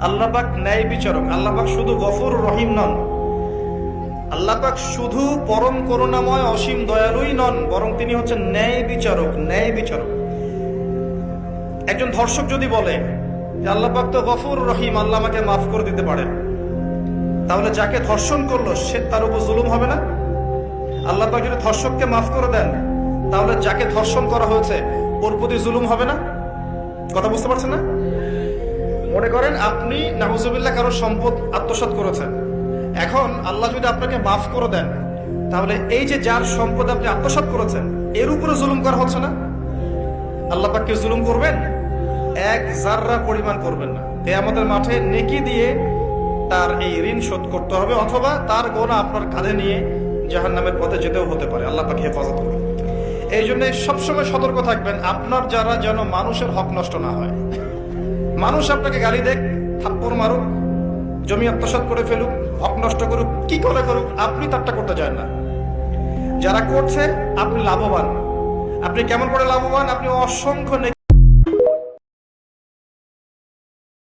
আল্লাহ পাক ন্যায় বিচারক। আল্লাহ পাক শুধু গফুর রহিম নন, আল্লাহ পাক শুধু পরম করুণাময় অসীম দয়ালুই নন, বরং তিনি হচ্ছেন ন্যায় বিচারক। ন্যায় বিচারক। একজন ধর্ষক যদি বলে যে আল্লাহ পাক তো গফুর রহিম, আল্লাহ আমাকে মাফ করে দিতে পারেন, তাহলে যাকে ধর্ষণ করলো সে তার উপর জুলুম হবে না? আল্লাহ পাক যদি ধর্ষককে মাফ করে দেন, তাহলে যাকে ধর্ষণ করা হয়েছে ওর প্রতি জুলুম হবে না? কথা বুঝতে পারছেন না? মনে করেন আপনি নাউজুবিল্লাহ কারো সম্পদ আত্মসাৎ করেছেন, এখন আল্লাহ যদি আপনাকে মাফ করে দেন, তাহলে এই যে যার সম্পদ আপনি আত্মসাৎ করেছেন এর উপরে জুলুম করা হচ্ছে না? আল্লাহ পাককে জুলুম করবেন? এক জাররা পরিমাণ করবেন না। কিয়ামতের মাঠে নেকি দিয়ে তার এই ঋণ শোধ করতে হবে, অথবা তার গোনা আপনার কাঁধে নিয়ে জাহান্নামের পথে যেতেও হতে পারে। আল্লাহ পাক হেফাজত করবে। এই জন্য সবসময় সতর্ক থাকবেন আপনার যারা যেন মানুষের হক নষ্ট না হয়। মানুষ আপনাকে গালি দেখ, থাপ্পড় মারুক, জমি আত্মসাৎ করে ফেলুক, হক নষ্ট করুক, কি করে করুক, আপনি তারটা করতে চান না। যারা করছে আপনি লাভবান। আপনি কেমন করে লাভবান? আপনি অসংখ্য